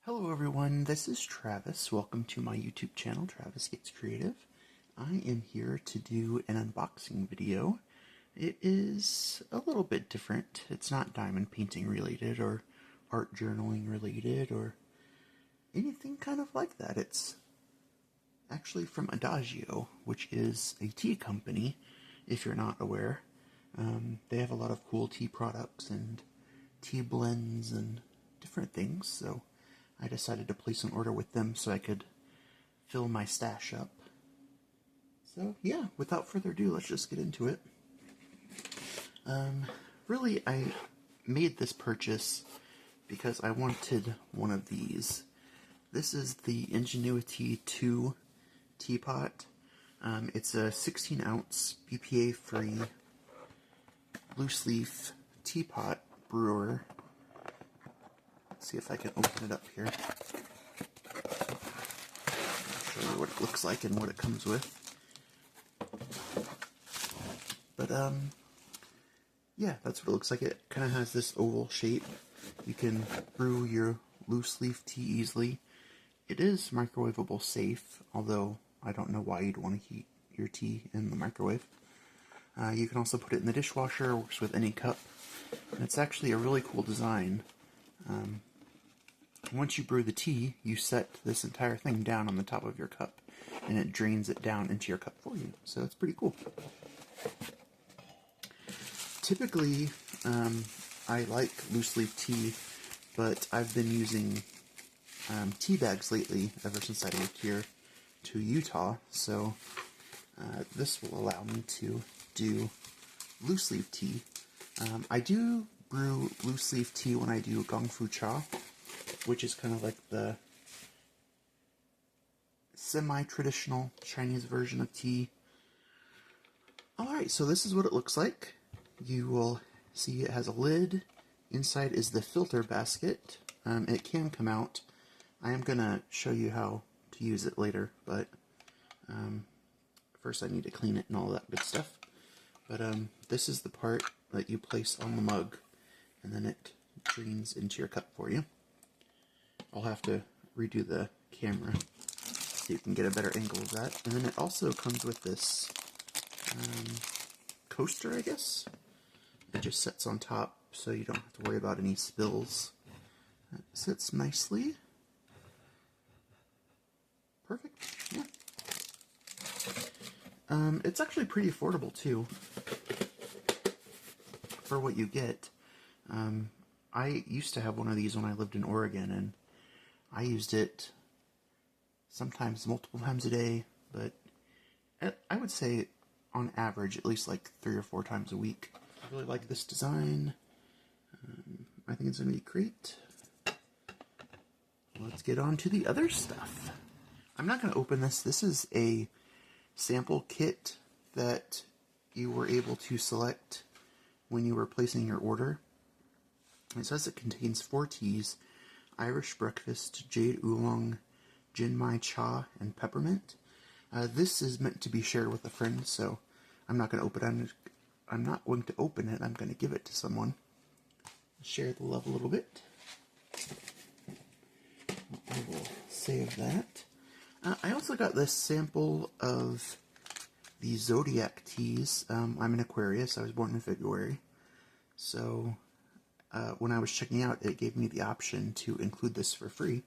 Hello everyone, this is Travis. Welcome to my YouTube channel, Travis Gets Creative. I am here to do an unboxing video. It is a little bit different. It's not diamond painting related or art journaling related or anything kind of like that. It's actually from Adagio, which is a tea company, if you're not aware. They have a lot of cool tea products and tea blends and different things, so I decided to place an order with them so I could fill my stash up. So yeah, without further ado, let's just get into it. Really, I made this purchase because I wanted one of these. This is the Ingenuity 2 teapot. It's a 16-ounce BPA-free loose leaf teapot brewer. Let's see if I can open it up here. I'll show you what it looks like and what it comes with. But yeah, that's what it looks like. It kind of has this oval shape. You can brew your loose leaf tea easily. It is microwavable safe, although I don't know why you'd want to heat your tea in the microwave. You can also put it in the dishwasher, works with any cup. And it's actually a really cool design. Once you brew the tea, you set this entire thing down on the top of your cup, and it drains it down into your cup for you. So it's pretty cool. Typically, I like loose leaf tea, but I've been using tea bags lately ever since I moved here to Utah. So this will allow me to do loose leaf tea. I do brew loose leaf tea when I do gong fu cha, which is kind of like the semi-traditional Chinese version of tea. Alright, so this is what it looks like. You will see it has a lid. Inside is the filter basket. It can come out. I am going to show you how to use it later, but first I need to clean it and all that good stuff. But this is the part that you place on the mug, and then it drains into your cup for you. I'll have to redo the camera so you can get a better angle of that. And then it also comes with this coaster, I guess. It just sits on top so you don't have to worry about any spills. It sits nicely. Perfect, yeah. It's actually pretty affordable too for what you get. I used to have one of these when I lived in Oregon, and I used it sometimes multiple times a day, but I would say on average at least like 3 or 4 times a week. I really like this design. I think it's going to be great. Let's get on to the other stuff. I'm not going to open this. This is a sample kit that you were able to select when you were placing your order. It says it contains 4 teas: Irish breakfast, jade oolong, Jinmai cha, and peppermint. This is meant to be shared with a friend, so I'm not going to open it. I'm not going to open it. I'm going to give it to someone. Share the love a little bit. I will save that. I also got this sample of the Zodiac teas. I'm an Aquarius. I was born in February. So when I was checking out, it gave me the option to include this for free.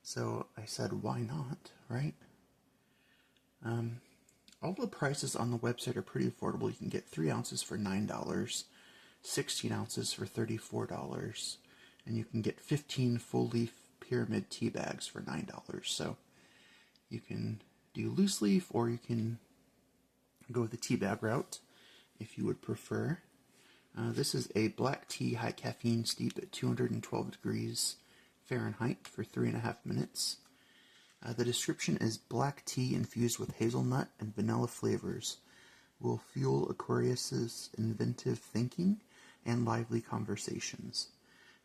So I said, why not, right? All the prices on the website are pretty affordable. You can get 3 ounces for $9, 16 ounces for $34, and you can get 15 full leaf pyramid tea bags for $9. So you can do loose leaf, or you can go with the tea bag route if you would prefer. This is a black tea high caffeine steep at 212 degrees Fahrenheit for 3.5 minutes. The description is black tea infused with hazelnut and vanilla flavors will fuel Aquarius's inventive thinking and lively conversations.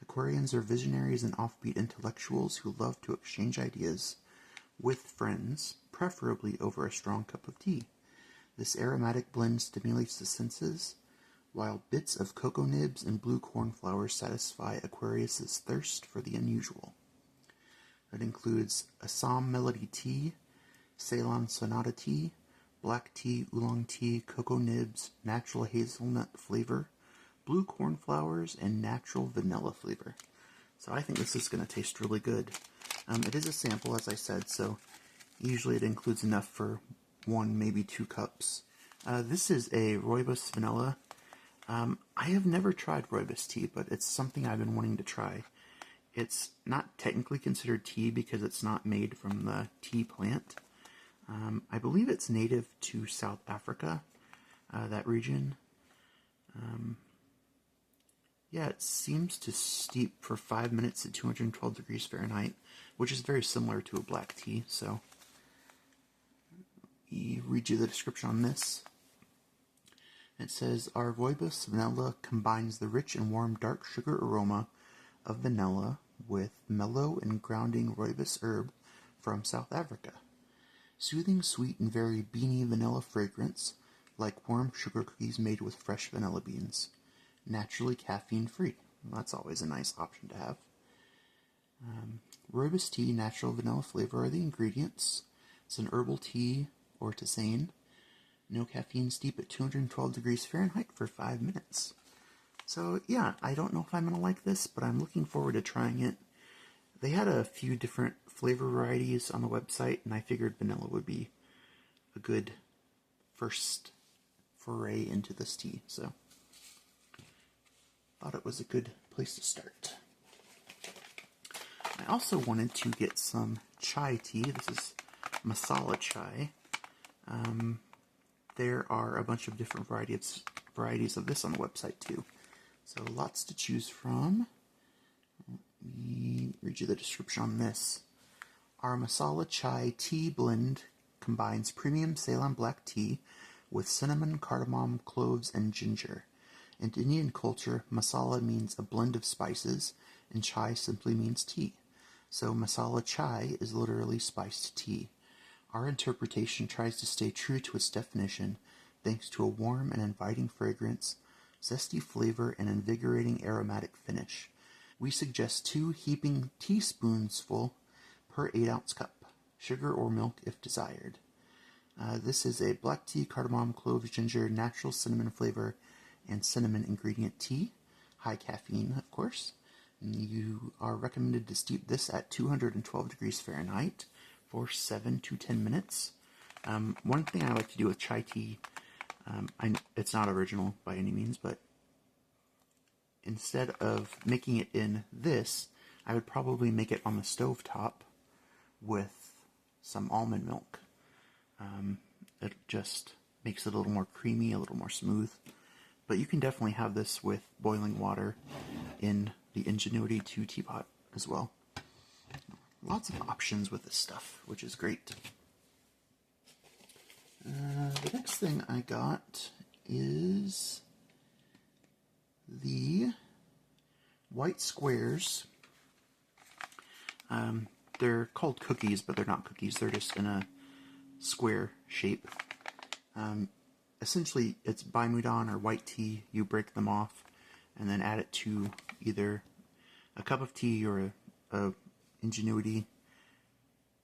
Aquarians are visionaries and offbeat intellectuals who love to exchange ideas with friends, preferably over a strong cup of tea. This aromatic blend stimulates the senses, while bits of cocoa nibs and blue cornflowers satisfy Aquarius's thirst for the unusual. It includes Assam Melody Tea, Ceylon Sonata Tea, Black Tea, Oolong Tea, Cocoa Nibs, Natural Hazelnut Flavor, Blue Cornflowers, and Natural Vanilla Flavor. So I think this is going to taste really good. It is a sample, as I said, so usually it includes enough for 1, maybe 2 cups. This is a Rooibos Vanilla. I have never tried Rooibos tea, but it's something I've been wanting to try. It's not technically considered tea because it's not made from the tea plant. I believe it's native to South Africa, that region. Yeah, it seems to steep for 5 minutes at 212 degrees Fahrenheit, which is very similar to a black tea, so I'll read you the description on this. It says, our Rooibos Vanilla combines the rich and warm dark sugar aroma of vanilla with mellow and grounding Rooibos herb from South Africa. Soothing, sweet, and very beany vanilla fragrance, like warm sugar cookies made with fresh vanilla beans. Naturally caffeine-free. Well, that's always a nice option to have. Rooibos tea, natural vanilla flavor are the ingredients. It's an herbal tea or tisane. No caffeine, steep at 212 degrees Fahrenheit for 5 minutes. So yeah, I don't know if I'm going to like this, but I'm looking forward to trying it. They had a few different flavor varieties on the website, and I figured vanilla would be a good first foray into this tea, so thought it was a good place to start. I also wanted to get some chai tea. This is masala chai. There are a bunch of different varieties of this on the website too. So lots to choose from. Let me read you the description on this. Our masala chai tea blend combines premium Ceylon black tea with cinnamon, cardamom, cloves, and ginger. In Indian culture, masala means a blend of spices, and chai simply means tea. So masala chai is literally spiced tea. Our interpretation tries to stay true to its definition, thanks to a warm and inviting fragrance, zesty flavor, and invigorating aromatic finish. We suggest 2 heaping teaspoonsful per 8-ounce cup, sugar or milk if desired. This is a black tea, cardamom, cloves, ginger, natural cinnamon flavor, and cinnamon ingredient tea. High caffeine, of course. And you are recommended to steep this at 212 degrees Fahrenheit for 7 to 10 minutes. One thing I like to do with chai tea, it's not original by any means, but instead of making it in this, I would probably make it on the stove top with some almond milk. It just makes it a little more creamy, a little more smooth. But you can definitely have this with boiling water in the Ingenuity 2 teapot as well. Lots of options with this stuff, which is great. The next thing I got is the white squares. They're called cookies, but they're not cookies. They're just in a square shape. Essentially, it's Baimudon or white tea. You break them off and then add it to either a cup of tea or a Ingenuity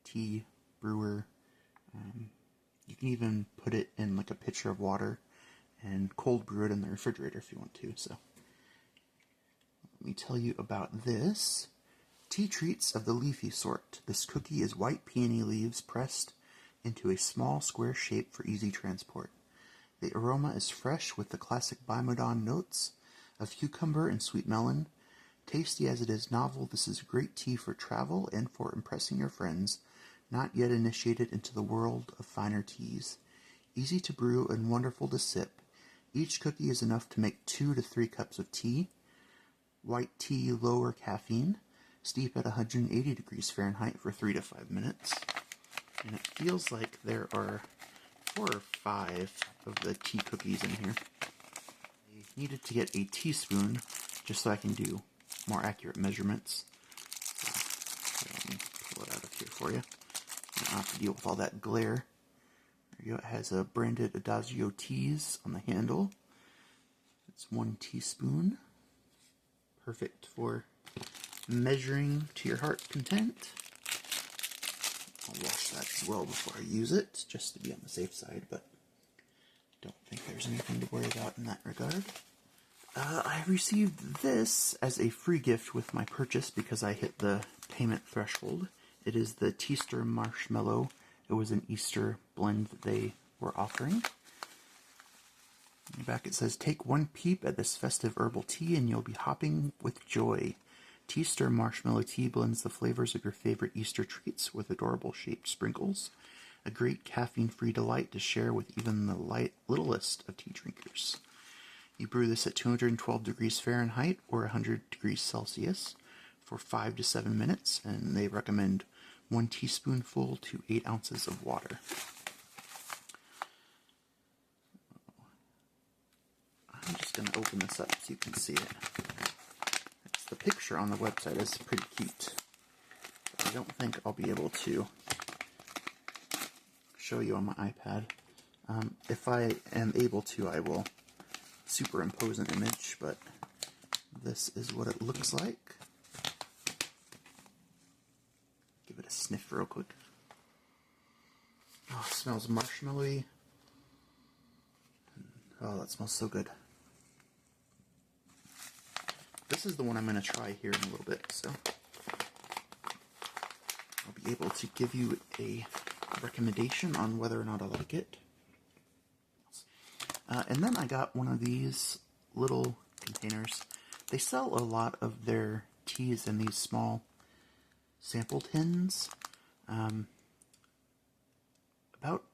tea brewer. You can even put it in like a pitcher of water and cold brew it in the refrigerator if you want to. So let me tell you about this. Tea treats of the leafy sort. This cookie is white peony leaves pressed into a small square shape for easy transport. The aroma is fresh with the classic Baimudon notes of cucumber and sweet melon. Tasty as it is novel, this is great tea for travel and for impressing your friends not yet initiated into the world of finer teas. Easy to brew and wonderful to sip. Each cookie is enough to make 2 to 3 cups of tea. White tea, lower caffeine. Steep at 180 degrees Fahrenheit for 3 to 5 minutes. And it feels like there are 4 or 5 of the tea cookies in here. I needed to get a teaspoon just so I can do more accurate measurements. So let me pull it out of here for you. I don't have to deal with all that glare. There you go. It has a branded Adagio teas on the handle. It's 1 teaspoon. Perfect for measuring to your heart's content. I'll wash that as well before I use it, just to be on the safe side, but don't think there's anything to worry about in that regard. I received this as a free gift with my purchase because I hit the payment threshold. It is the Teaster Marshmallow. It was an Easter blend that they were offering. In the back it says, "Take one peep at this festive herbal tea and you'll be hopping with joy. Teaster Marshmallow Tea blends the flavors of your favorite Easter treats with adorable shaped sprinkles. A great caffeine-free delight to share with even the littlest of tea drinkers. You brew this at 212 degrees Fahrenheit or 100 degrees Celsius for 5 to 7 minutes, and they recommend 1 teaspoonful to 8 ounces of water." I'm just going to open this up so you can see it. The picture on the website is pretty cute. I don't think I'll be able to show you on my iPad. If I am able to, I will superimpose an image, but this is what it looks like. Give it a sniff real quick. Oh, it smells marshmallowy. Oh, that smells so good. This is the one I'm going to try here in a little bit, so I'll be able to give you a recommendation on whether or not I like it. And then I got one of these little containers. They sell a lot of their teas in these small sample tins. About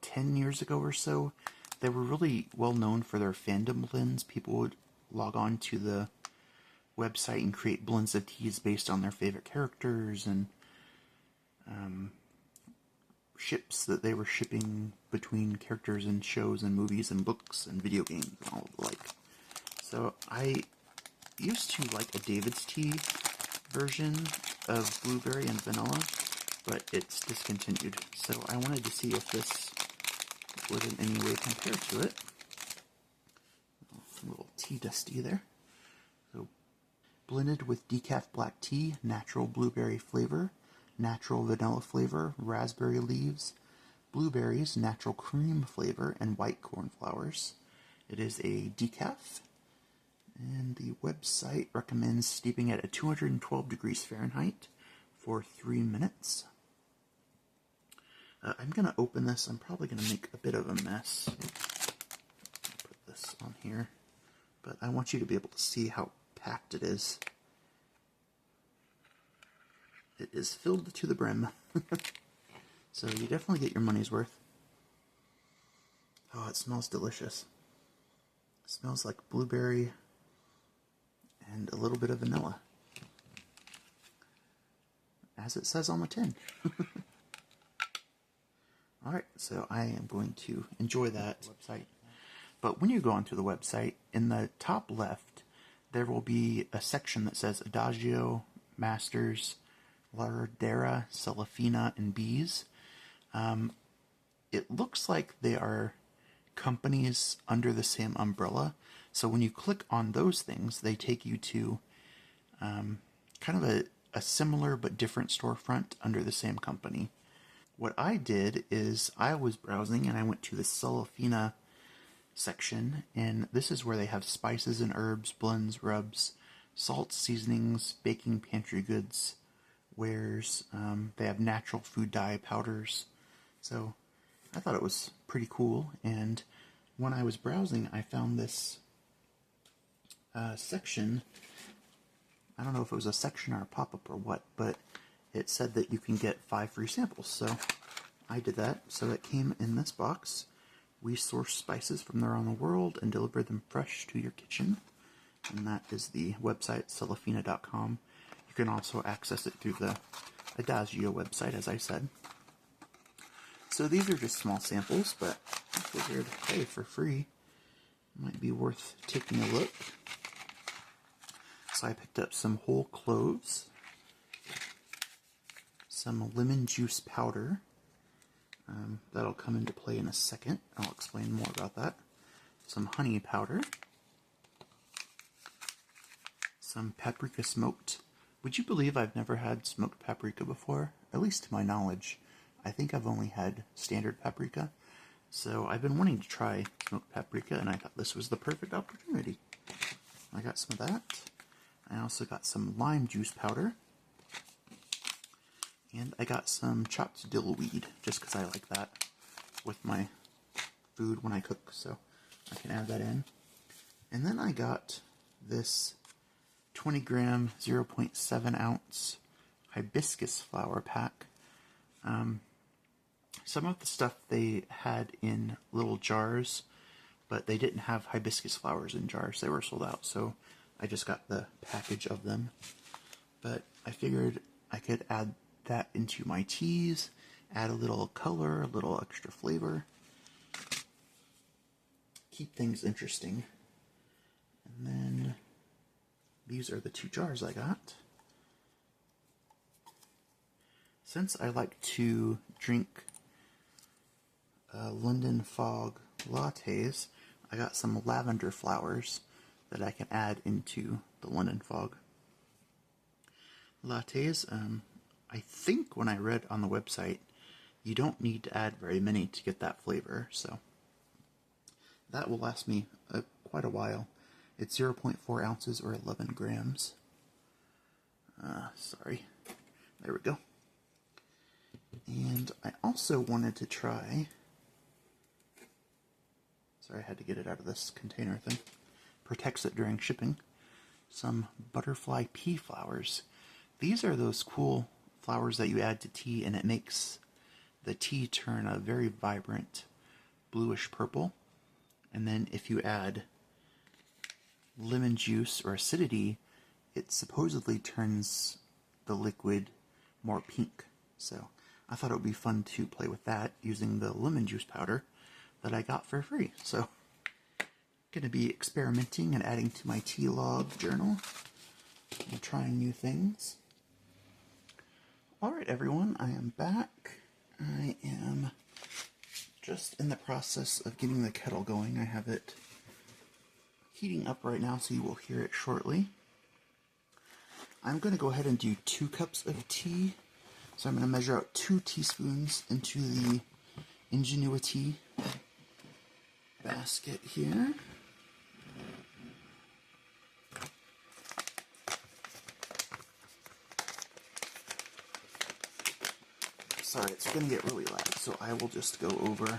10 years ago or so, they were really well known for their fandom blends. People would log on to the website and create blends of teas based on their favorite characters and ships that they were shipping between characters in shows and movies and books and video games and all the like. So I used to like a David's Tea version of blueberry and vanilla, but it's discontinued. So I wanted to see if this would in any way compare to it. A little tea dusty there. So, blended with decaf black tea, natural blueberry flavor, natural vanilla flavor, raspberry leaves, blueberries, natural cream flavor, and white cornflowers. It is a decaf, and the website recommends steeping it at 212 degrees Fahrenheit for 3 minutes. I'm going to open this. I'm probably going to make a bit of a mess. Put this on here, but I want you to be able to see how packed it is. It is filled to the brim. So you definitely get your money's worth. Oh, it smells delicious. It smells like blueberry and a little bit of vanilla, as it says on the tin. Alright, so I am going to enjoy that website. But when you go onto the website, in the top left, there will be a section that says Adagio, Masters, Adagio Selefina, and Bees. It looks like they are companies under the same umbrella. So when you click on those things, they take you to kind of a similar but different storefront under the same company. What I did is I was browsing and I went to the Selefina section, and this is where they have spices and herbs, blends, rubs, salts, seasonings, baking pantry goods, wares. They have natural food dye powders. So I thought it was pretty cool, and when I was browsing I found this section. I don't know if it was a section or a pop-up or what, but it said that you can get 5 free samples, so I did that. So it came in this box. We source spices from around the world and deliver them fresh to your kitchen. And that is the website, selefina.com. You can also access it through the Adagio website, as I said. So these are just small samples, but I figured, hey, for free, it might be worth taking a look. So I picked up some whole cloves, some lemon juice powder. That'll come into play in a second. I'll explain more about that. Some honey powder. Some paprika smoked. Would you believe I've never had smoked paprika before? At least to my knowledge. I think I've only had standard paprika, so I've been wanting to try smoked paprika, and I thought this was the perfect opportunity. I got some of that. I also got some lime juice powder, and I got some chopped dill weed, just because I like that with my food when I cook, so I can add that in. And then I got this 20 gram, 0.7 ounce hibiscus flower pack. Some of the stuff they had in little jars, but they didn't have hibiscus flowers in jars. They were sold out, so I just got the package of them. But I figured I could add that into my teas, add a little color, a little extra flavor, keep things interesting. And then these are the 2 jars I got. Since I like to drink London Fog lattes, I got some lavender flowers that I can add into the London Fog lattes. I think when I read on the website, you don't need to add very many to get that flavor, so that will last me quite a while. It's 0.4 ounces or 11 grams. Sorry. There we go. And I also wanted to try... Sorry, I had to get it out of this container thing. Protects it during shipping. Some butterfly pea flowers. These are those cool flowers that you add to tea, and it makes the tea turn a very vibrant bluish purple. And then if you add lemon juice or acidity, it supposedly turns the liquid more pink. So I thought it would be fun to play with that using the lemon juice powder that I got for free. So going to be experimenting and adding to my tea log journal and trying new things. Alright everyone, I am back. I am just in the process of getting the kettle going. I have it heating up right now, so you will hear it shortly. I'm going to go ahead and do 2 cups of tea. So I'm going to measure out 2 teaspoons into the Ingenuity basket here. Sorry, it's going to get really loud, so I will just go over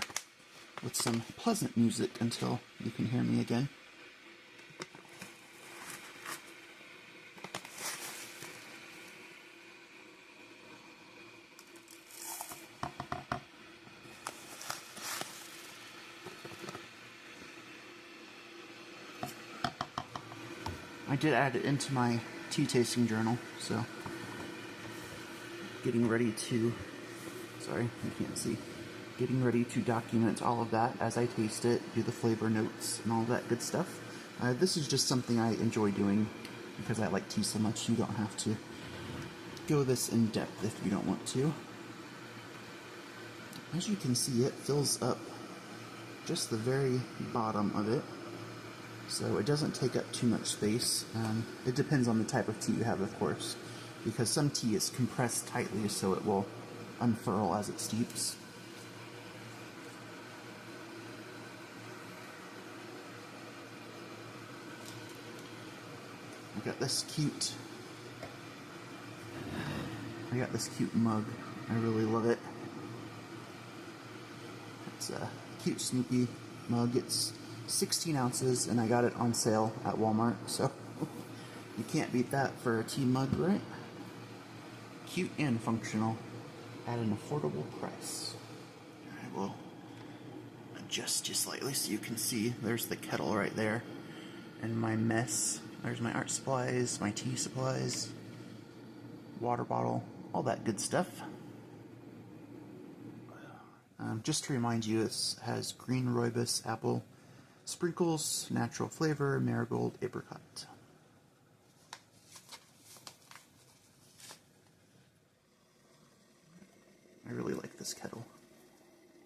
with some pleasant music until you can hear me again. I did add it into my tea tasting journal, so getting ready to, sorry, you can't see, getting ready to document all of that as I taste it, do the flavor notes and all that good stuff. This is just something I enjoy doing because I like tea so much. You don't have to go this in depth if you don't want to. As you can see, it fills up just the very bottom of it, so it doesn't take up too much space. It depends on the type of tea you have, of course, because some tea is compressed tightly so it will unfurl as it steeps. I got this cute mug. I really love it. It's a cute Snoopy mug. It's 16 ounces, and I got it on sale at Walmart, so you can't beat that for a tea mug, right? Cute and functional at an affordable price. I will adjust just slightly so you can see. There's the kettle right there, and my mess. There's my art supplies, my tea supplies, water bottle, all that good stuff. Just to remind you, this has green rooibos, apple, sprinkles, natural flavor, marigold, apricot. I really like this kettle.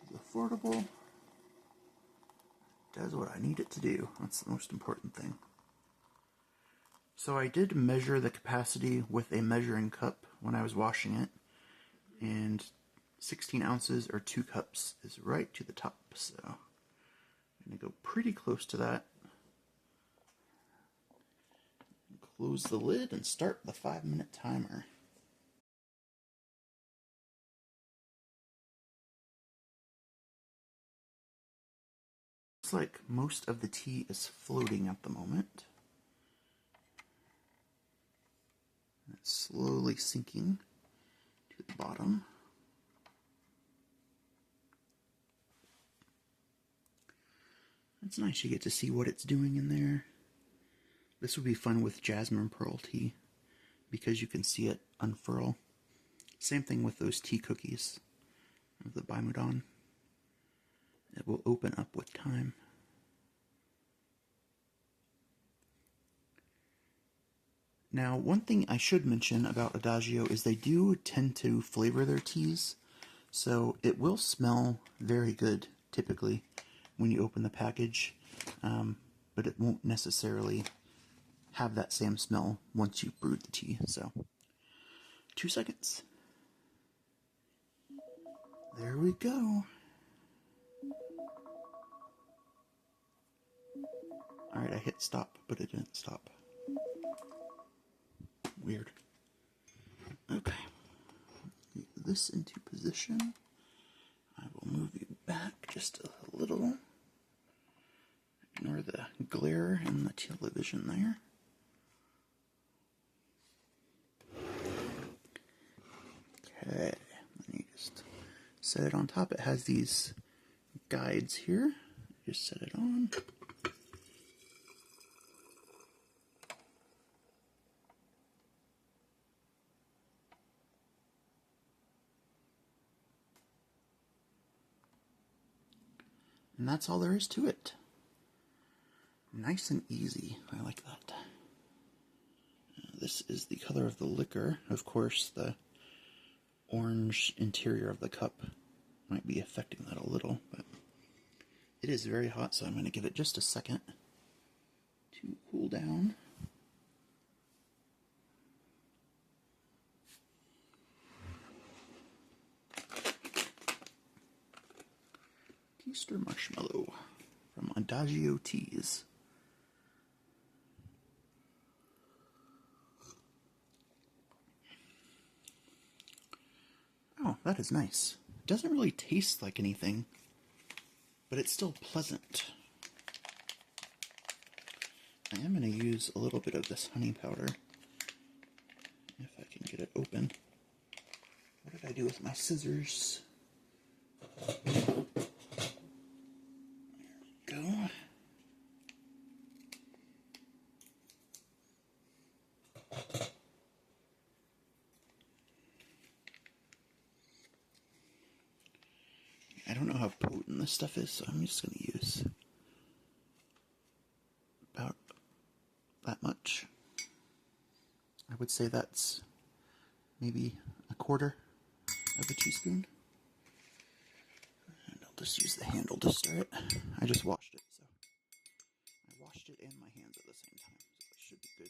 It's affordable. Does what I need it to do. That's the most important thing. So I did measure the capacity with a measuring cup when I was washing it, and 16 ounces or 2 cups is right to the top, so I'm going to go pretty close to that. Close the lid and start the 5-minute timer. Looks like most of the tea is floating at the moment. It's slowly sinking to the bottom. It's nice, you get to see what it's doing in there. This would be fun with jasmine pearl tea because you can see it unfurl. Same thing with those tea cookies of the Bimodon. It will open up with time. Now, one thing I should mention about Adagio is they do tend to flavor their teas, so it will smell very good, typically, when you open the package, but it won't necessarily have that same smell once you've brewed the tea. So 2 seconds. There we go. Alright, I hit stop, but it didn't stop. Weird. Okay. Get this into position. I will move you back just a little. Ignore the glare in the television there. Okay, let me just set it on top. It has these guides here. Just set it on. And that's all there is to it. Nice and easy. I like that. This is the color of the liquor. Of course, the orange interior of the cup might be affecting that a little, but it is very hot, so I'm going to give it just a second to cool down. Easter marshmallow from Adagio Teas. Oh, that is nice. It doesn't really taste like anything, but it's still pleasant. I am going to use a little bit of this honey powder, if I can get it open. What did I do with my scissors? There we go. I don't know how potent this stuff is, so I'm just going to use about that much. I would say that's maybe a quarter of a teaspoon. And I'll just use the handle to stir it. I just washed it, so I washed it and my hands at the same time, so it should be good.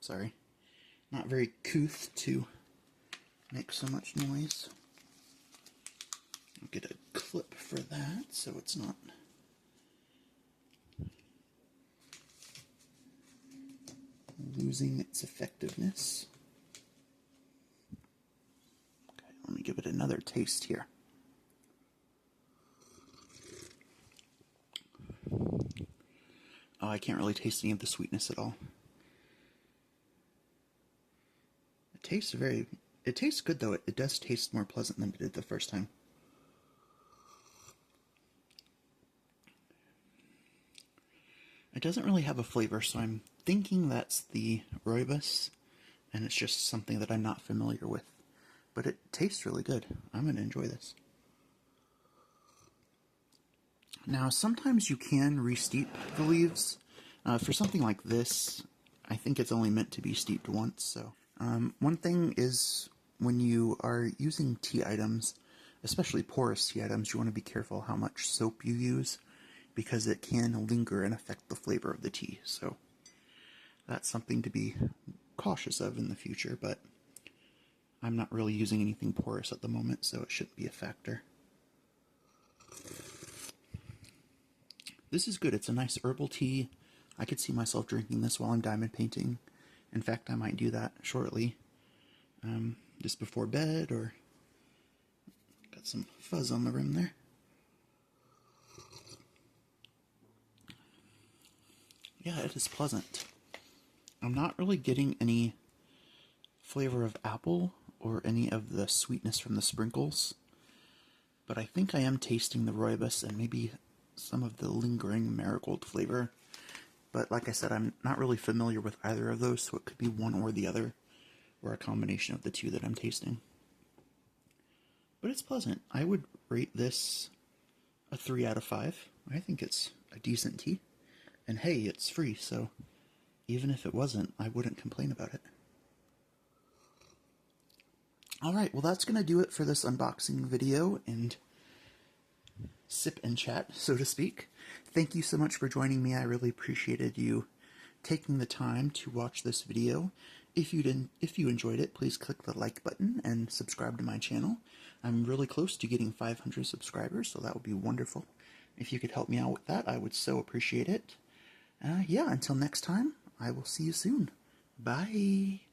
Sorry, not very couth to make so much noise. I'll get a clip for that so it's not losing its effectiveness. Okay, let me give it another taste here. Oh, I can't really taste any of the sweetness at all. It tastes good though. It does taste more pleasant than it did the first time. It doesn't really have a flavor, so I'm thinking that's the rooibos, and it's just something that I'm not familiar with. But it tastes really good. I'm going to enjoy this. Now, sometimes you can re-steep the leaves. For something like this, I think it's only meant to be steeped once. So, one thing is when you are using tea items, especially porous tea items, you want to be careful how much soap you use, because it can linger and affect the flavor of the tea. So that's something to be cautious of in the future, but I'm not really using anything porous at the moment, so it shouldn't be a factor. This is good. It's a nice herbal tea. I could see myself drinking this while I'm diamond painting. In fact, I might do that shortly. Just before bed, or got some fuzz on the rim there. Yeah, it is pleasant. I'm not really getting any flavor of apple or any of the sweetness from the sprinkles, but I think I am tasting the rooibos and maybe some of the lingering marigold flavor. But like I said, I'm not really familiar with either of those, so it could be one or the other, or a combination of the two that I'm tasting. But it's pleasant. I would rate this a 3 out of 5. I think it's a decent tea. And hey, it's free, so even if it wasn't, I wouldn't complain about it. Alright, well that's going to do it for this unboxing video and sip and chat, so to speak. Thank you so much for joining me. I really appreciated you taking the time to watch this video. If you enjoyed it, please click the like button and subscribe to my channel. I'm really close to getting 500 subscribers, so that would be wonderful. If you could help me out with that, I would so appreciate it. Yeah, until next time, I will see you soon. Bye.